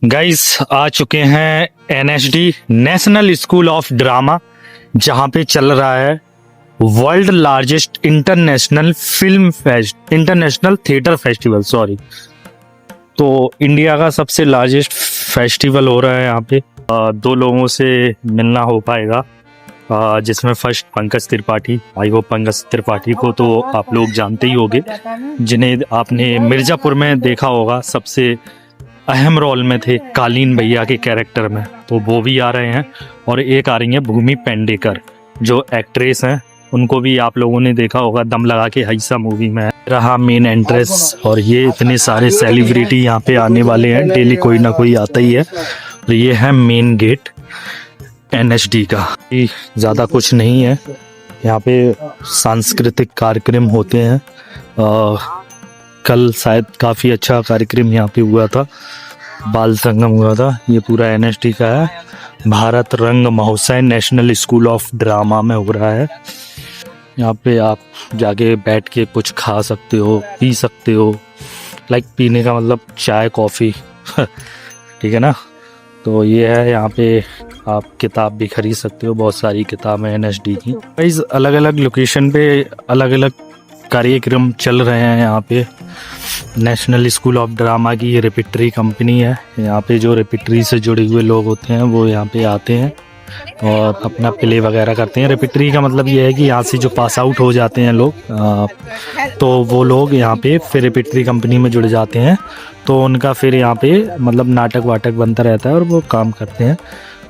Guys आ चुके हैं NSD national school of drama, जहां पे चल रहा है world largest international theatre festival. Sorry, तो इंडिया का सबसे लार्जेस्ट फेस्टिवल हो रहा है यहाँ पे। दो लोगों से मिलना हो पाएगा, जिसमें first Pankaj Tripathi. I hope Pankaj Tripathi को तो आप लोग जानते ही होंगे, जिन्हें आपने मिर्जापुर में देखा होगा, सबसे अहम रोल में थे कालीन भैया के कैरेक्टर में, तो वो भी आ रहे हैं। और एक आ रही है भूमि पेडनेकर, जो एक्ट्रेस हैं, उनको भी आप लोगों ने देखा होगा, दम लगा के हईसा मूवी में रहा मेन एंट्रेस। और ये इतने सारे सेलिब्रिटी यहाँ पे आने वाले हैं, डेली कोई ना कोई आता ही है। और ये है मेन गेट एनएसडी का। ज़्यादा कुछ नहीं है यहाँ पे, सांस्कृतिक कार्यक्रम होते हैं। कल शायद काफ़ी अच्छा कार्यक्रम यहाँ पे हुआ था, बाल संगम हुआ था। ये पूरा एनएसडी का है, भारत रंग महोत्सव नेशनल स्कूल ऑफ ड्रामा में हो रहा है। यहाँ पे आप जाके बैठ के कुछ खा सकते हो, पी सकते हो। लाइक पीने का मतलब चाय कॉफ़ी ठीक है ना। तो ये है, यहाँ पे आप किताब भी खरीद सकते हो, बहुत सारी किताबें एनएसडी की। इस अलग अलग लोकेशन पे अलग अलग कार्यक्रम चल रहे हैं। यहाँ पे नेशनल स्कूल ऑफ ड्रामा की ये रेपिटरी कंपनी है। यहाँ पे जो रेपिटरी से जुड़े हुए लोग होते हैं वो यहाँ पे आते हैं और अपना प्ले वगैरह करते हैं। रेपिटरी का मतलब ये है कि यहाँ से जो पास आउट हो जाते हैं लोग, तो वो लोग यहाँ पे फिर रेपिटरी कंपनी में जुड़ जाते हैं, तो उनका फिर यहाँ पे मतलब नाटक वाटक बनता रहता है और वो काम करते हैं।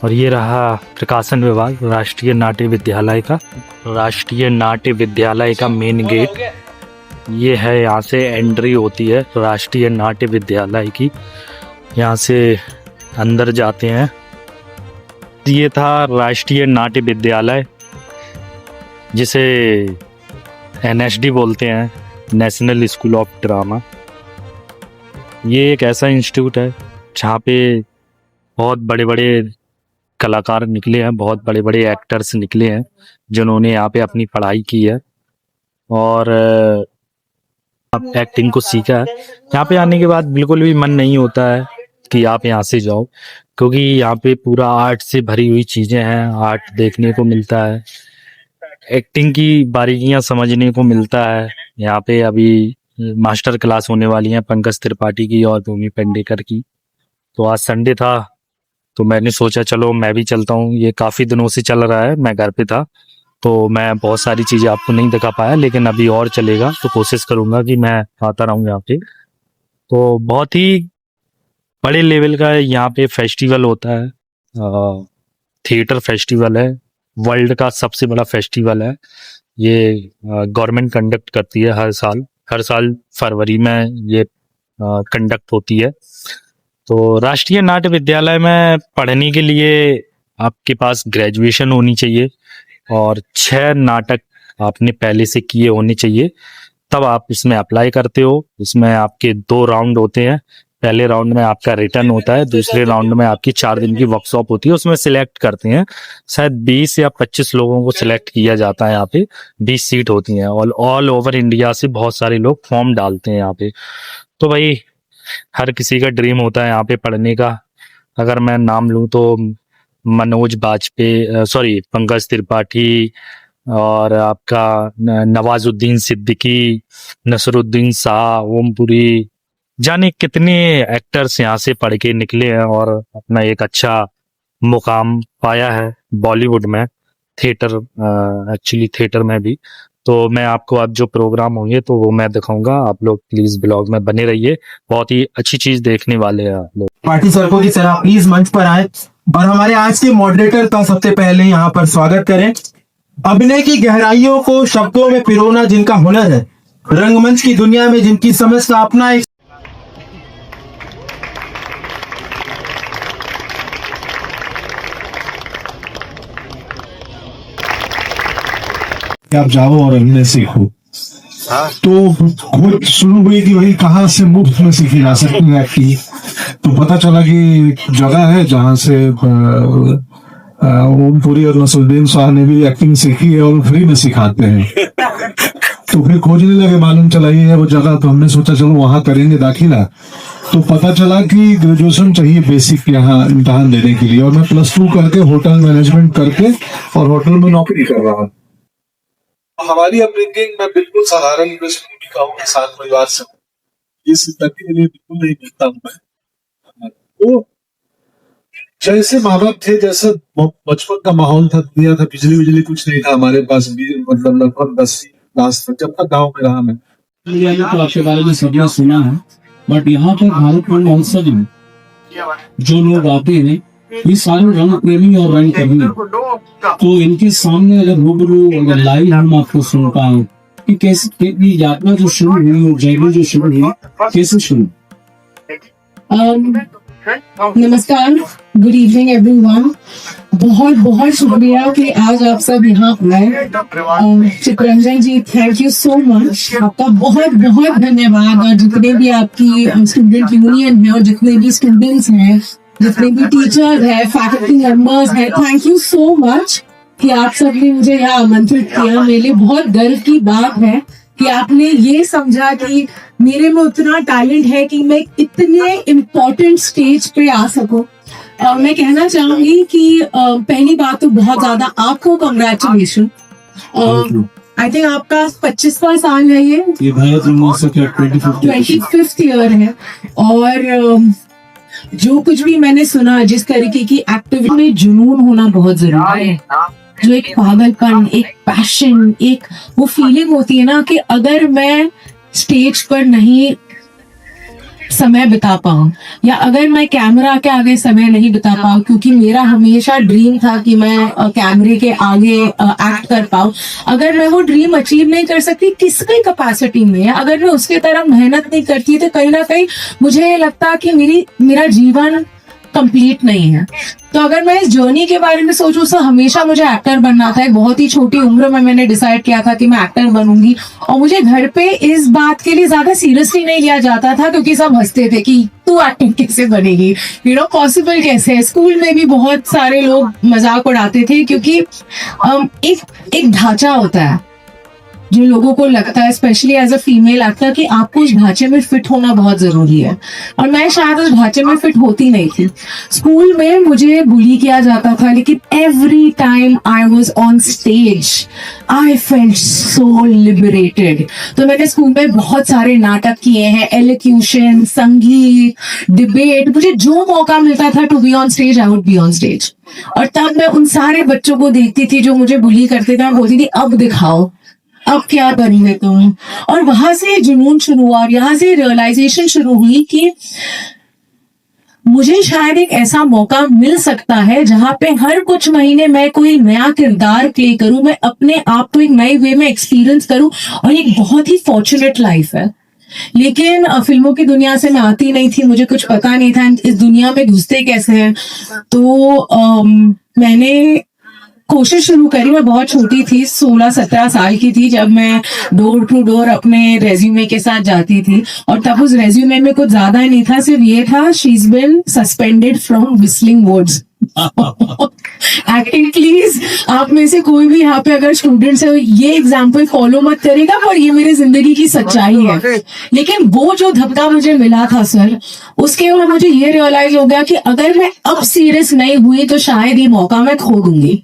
और ये रहा प्रकाशन विभाग, राष्ट्रीय नाट्य विद्यालय का मेन गेट। ये है, यहाँ से एंट्री होती है राष्ट्रीय नाट्य विद्यालय की। यहाँ से अंदर जाते हैं। ये था राष्ट्रीय नाट्य विद्यालय, जिसे एनएसडी बोलते हैं, नेशनल स्कूल ऑफ ड्रामा। ये एक ऐसा इंस्टीट्यूट है जहाँ पे बहुत बड़े बड़े कलाकार निकले हैं, बहुत बड़े बड़े एक्टर्स निकले हैं, जिन्होंने यहाँ पे अपनी पढ़ाई की है और एक्टिंग को सीखा है। यहाँ पे आने के बाद बिल्कुल भी मन नहीं होता है कि आप यहाँ से जाओ, क्योंकि यहाँ पे पूरा आर्ट से भरी हुई चीजें हैं। आर्ट देखने को मिलता है, एक्टिंग की बारीकियां समझने को मिलता है। यहाँ पे अभी मास्टर क्लास होने वाली है पंकज त्रिपाठी की और भूमि पेडनेकर की। तो आज संडे था, तो मैंने सोचा चलो मैं भी चलता हूँ। ये काफ़ी दिनों से चल रहा है, मैं घर पे था तो मैं बहुत सारी चीज़ें आपको नहीं दिखा पाया, लेकिन अभी और चलेगा तो कोशिश करूँगा कि मैं आता रहूँ यहाँ पे। तो बहुत ही बड़े लेवल का यहाँ पे फेस्टिवल होता है, थिएटर फेस्टिवल है, वर्ल्ड का सबसे बड़ा फेस्टिवल है। ये गवर्नमेंट कंडक्ट करती है हर साल फरवरी में ये कंडक्ट होती है। तो राष्ट्रीय नाट्य विद्यालय में पढ़ने के लिए आपके पास ग्रेजुएशन होनी चाहिए और 6 नाटक आपने पहले से किए होने चाहिए, तब आप इसमें अप्लाई करते हो। इसमें आपके 2 राउंड होते हैं। पहले राउंड में आपका रिटर्न होता है, दूसरे राउंड में आपकी 4 दिन की वर्कशॉप होती है। उसमें सिलेक्ट करते हैं, शायद 20 या 25 लोगों को सिलेक्ट किया जाता है। यहाँ पे 20 सीट होती हैं और ऑल ओवर इंडिया से बहुत सारे लोग फॉर्म डालते हैं यहाँ पे। तो भाई हर किसी का ड्रीम होता है यहाँ पे पढ़ने का। अगर मैं नाम लूँ तो मनोज बाजपेयी, पंकज त्रिपाठी और आपका नवाजुद्दीन सिद्दीकी, नसरुद्दीन शाह, ओमपुरी, जाने कितने एक्टर्स यहाँ से पढ़ के निकले हैं और अपना एक अच्छा मुकाम पाया है बॉलीवुड में, थिएटर में भी। तो मैं आपको अब जो प्रोग्राम होंगे तो वो मैं दिखाऊंगा, आप लोग प्लीज ब्लॉग में बने रहिए, बहुत ही अच्छी चीज देखने वाले हैं आप लोग। पार्टी सर्को की तरह प्लीज मंच पर आए और हमारे आज के मॉडरेटर का सबसे पहले यहाँ पर स्वागत करें। अभिनय की गहराइयों को शब्दों में पिरोना जिनका हुनर है, रंगमंच की दुनिया में जिनकी समझ का अपना एक आप जाओ और हमने सीखो। तो खोज शुरू हुई कि भाई कहाँ से मुफ्त में सीखी जा सकती है एक्टिंग। तो पता चला कि एक जगह है जहाँ से ओमपुरी और नसरुद्दीन शाह ने भी एक्टिंग सीखी है और फ्री में सिखाते हैं। तो फिर खोजने लगे, मालूम चला ये है वो जगह। तो हमने सोचा चलो वहां करेंगे दाखिला। तो पता चला कि ग्रेजुएशन चाहिए बेसिक यहाँ इम्तहान देने के लिए, और मैं +2 करके होटल मैनेजमेंट करके और होटल में नौकरी कर रहा हूँ। हमारी अपब्रिंगिंग, मैं बिल्कुल साधारण इंडस्ट्री का हूँ, किसान परिवार से हूँ। इस जिंदगी के लिए बिल्कुल नहीं मिलता हूँ मैं। तो जैसे माँ बाप थे, जैसे बचपन का माहौल था, दुनिया था, बिजली कुछ नहीं था हमारे पास भी, मतलब लगभग 10वीं क्लास तक, जब तक गाँव में रहा मैं। तो आपके बारे में सदियों सुना है, बट यहाँ पर भारत में महोत्सव में जो लोग आते हैं ये सारे रंग प्रेमी और रंग कर्मी, तो इनके सामने अगर रूबरू अगर लाइव हम आपको सुन पाए कि कैसे ये यात्रा जो शुरू हुई और जर्नी जो शुरू हुई कैसे शुरू? नमस्कार, गुड इवनिंग एवरीवन। बहुत बहुत शुक्रिया कि आज आप सब यहाँ आए। चित्रंजन जी, थैंक यू सो मच, आपका बहुत बहुत धन्यवाद। और जितने भी आपकी स्टूडेंट यूनियन है और जितने भी स्टूडेंट्स हैं, जितने भी टीचर्स हैं, फैकल्टी मेंबर्स हैं, थैंक यू सो मच कि आप सबने मुझे यहाँ आमंत्रित किया। मेरे लिए बहुत गर्व की बात है कि आपने ये समझा कि मेरे में उतना टैलेंट है कि मैं इतने इम्पोर्टेंट स्टेज पे आ सकूं। मैं कहना चाहूंगी कि पहली बात तो बहुत ज्यादा आपको कंग्रेचुलेशन। आई थिंक आपका 25वां साल है ये भारत महोत्सव का 25th ईयर है। और जो कुछ भी मैंने सुना, जिस तरीके की एक्टिविटी में जुनून होना बहुत जरूरी है, जो एक पागलपन, एक पैशन, एक वो फीलिंग होती है ना कि अगर मैं स्टेज पर नहीं समय बिता पाऊं या अगर मैं कैमरा के आगे समय नहीं बिता पाऊं, क्योंकि मेरा हमेशा ड्रीम था कि मैं कैमरे के आगे एक्ट कर पाऊं, अगर मैं वो ड्रीम अचीव नहीं कर सकती किस भी कैपेसिटी में, अगर मैं उसके तरफ मेहनत नहीं करती, तो कहीं ना कहीं मुझे लगता कि मेरा जीवन कंप्लीट नहीं है। तो अगर मैं इस जर्नी के बारे में सोचूं तो हमेशा मुझे एक्टर बनना था। एक बहुत ही छोटी उम्र में मैंने डिसाइड किया था कि मैं एक्टर बनूंगी, और मुझे घर पे इस बात के लिए ज्यादा सीरियसली नहीं लिया जाता था, क्योंकि सब हंसते थे कि तू एक्टिंग कैसे बनेगी, पॉसिबल कैसे है। स्कूल में भी बहुत सारे लोग मजाक उड़ाते थे, क्योंकि एक ढांचा होता है जो लोगों को लगता है, specially as a female actor, कि आपको उस ढांचे में फिट होना बहुत जरूरी है, और मैं शायद उस ढांचे में फिट होती नहीं थी। स्कूल में मुझे बुली किया जाता था, लेकिन every time I was on stage I felt so liberated. तो मैंने स्कूल में बहुत सारे नाटक किए हैं, एलोक्यूशन, संगीत, डिबेट, मुझे जो मौका मिलता था to be on stage I would be on stage. और तब मैं उन सारे बच्चों को देखती थी जो मुझे बुली करते थे, मैं बोलती थी अब दिखाओ, अब क्या करोगे तुम। और वहां से जुनून शुरू हुआ, और यहाँ से रियलाइजेशन शुरू हुई कि मुझे शायद एक ऐसा मौका मिल सकता है जहां पे हर कुछ महीने मैं कोई नया किरदार प्ले करूं, मैं अपने आप को एक नए वे में एक्सपीरियंस करूं, और एक बहुत ही फॉर्चुनेट लाइफ है। लेकिन फिल्मों की दुनिया से मैं आती नहीं थी, मुझे कुछ पता नहीं था इस दुनिया में घुसते कैसे हैं। तो मैंने कोशिश शुरू करी। मैं बहुत छोटी थी, 16-17 साल की थी, जब मैं डोर टू डोर अपने रेज्यूमे के साथ जाती थी, और तब उस रेज्यूमे में कुछ ज्यादा नहीं था, सिर्फ ये था, she is been suspended from whistling words. Acting please, आप में से कोई भी यहाँ पे अगर स्टूडेंट्स है, ये एग्जाम्पल फॉलो मत करेगा, पर ये मेरी जिंदगी की सच्चाई है। लेकिन वो जो धक्का मुझे मिला था सर, उसके बाद मुझे ये रियलाइज हो गया कि अगर मैं अब सीरियस नहीं हुई तो शायद ये मौका मैं खो दूंगी।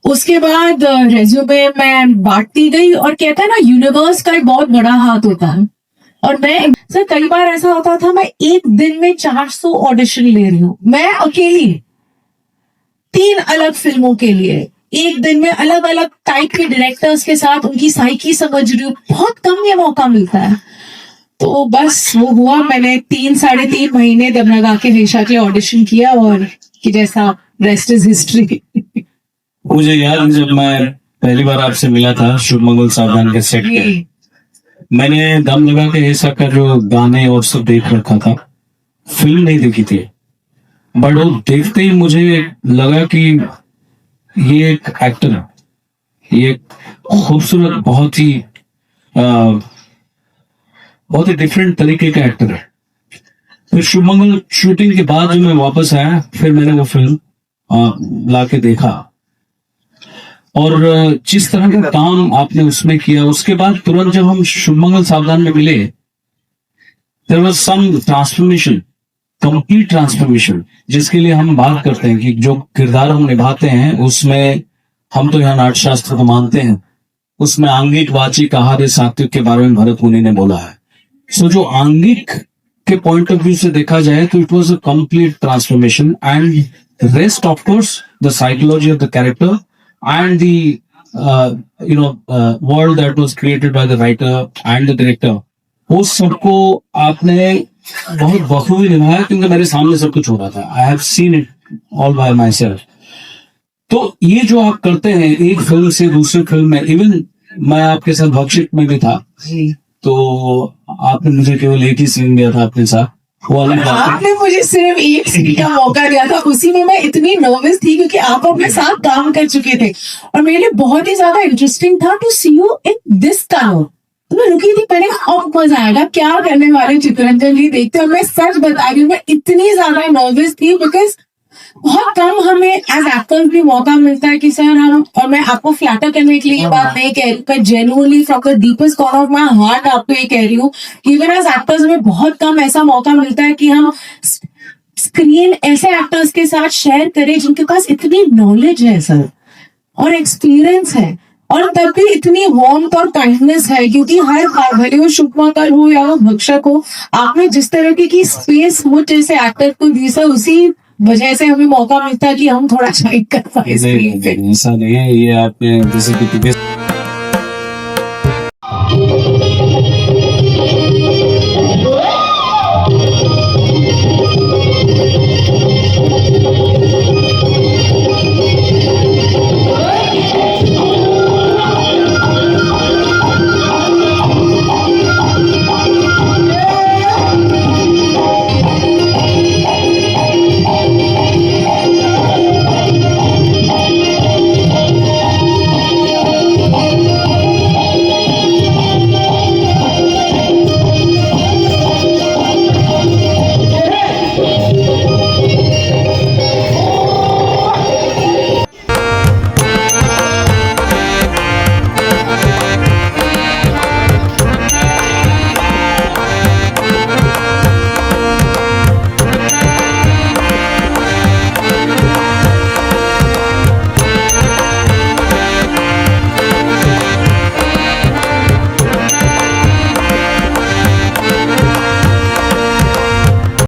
उसके बाद रेज्यूमे मैं बांटती गई, और कहता है ना, यूनिवर्स का एक बहुत बड़ा हाथ होता है। और मैं सर, कई बार ऐसा होता था, मैं एक दिन में 400 ऑडिशन ले रही हूँ, मैं अकेली 3 अलग फिल्मों के लिए, एक दिन में अलग अलग टाइप के डायरेक्टर्स के साथ उनकी साइकी समझ रही हूँ। बहुत कम ये मौका मिलता है। तो बस वो हुआ, मैंने 3-3.5 महीने दम लगा के रेशा के ऑडिशन किया, और कि जैसा रेस्ट इज हिस्ट्री। मुझे याद है जब मैं पहली बार आपसे मिला था शुभ मंगल सावधान के सेट पे, मैंने दम लगा के ऐसा का जो गाने और सब देख रखा था, फिल्म नहीं देखी थी, बट वो देखते ही मुझे लगा कि ये एक एक्टर है, ये एक खूबसूरत, बहुत ही डिफरेंट तरीके का एक्टर है। फिर शुभ मंगल शूटिंग के बाद जो मैं वापस आया, फिर मैंने वो फिल्म लाके देखा, और जिस तरह का काम आपने उसमें किया, उसके बाद तुरंत जब हम शुभ मंगल सावधान में मिले, there was some transformation, complete transformation, जिसके लिए हम बात करते हैं कि जो किरदार हम निभाते हैं उसमें हम तो यहाँ नाट्यशास्त्र को मानते हैं, उसमें आंगिक, वाचिक, आहार्य, सात्विक के बारे में भरत मुनि ने बोला है। सो जो आंगिक के पॉइंट ऑफ व्यू से देखा जाए तो it was a complete transformation, and rest of course the psychology of the character and the world that was created by the writer and the director, वो सबको आपने बहुत बखूबी निभाया, क्योंकि मेरे सामने सब कुछ हो रहा था। I have seen it all bye my self. तो ये जो आप करते हैं एक फिल्म से दूसरी फिल्म में, इवन मैं आपके साथ भक्षित में भी था, तो आपने मुझे केवल एक ही सीन दिया था अपने साथ, वो अलग बात है। आपने मुझे सिर्फ एक सीन का मौका दिया था, उसी में मैं इतनी नर्वस थी क्योंकि आप अपने साथ काम कर चुके थे और मेरे लिए बहुत ही ज्यादा इंटरेस्टिंग था to see you in this काम। तो मैं रुकी थी पहले, अब मजा आएगा क्या करने वाले चित्ररंजन जी देखते। और मैं सच बता रही हूँ, मैं इतनी ज्यादा नर्वस थी बिकॉज बहुत कम हमें एज एक्टर्स भी मौका मिलता है कि सर हम, और मैं आपको फ्लैटर करने के लिए ये बात नहीं कह रही, पर genuinely from the deepest corner of my heart आपको ये कह रही हूँ कि इवन एज एक्टर्स में बहुत कम ऐसा मौका मिलता है कि हम स्क्रीन ऐसे एक्टर्स के साथ शेयर करें जिनके पास इतनी नॉलेज है सर और एक्सपीरियंस है, और तब भी इतनी वार्मथ और काइंडनेस है। क्योंकि हर बार भले वो शुभमंगल हो या वो भक्षक हो, आपने जिस तरह की स्पेस मुझ जैसे एक्टर को दी सर, उसी वजह से हमें मौका मिलता है कि हम थोड़ा शाइट कर पाए स्क्रीन पे। ऐसा नहीं है, ये आपने जैसे कि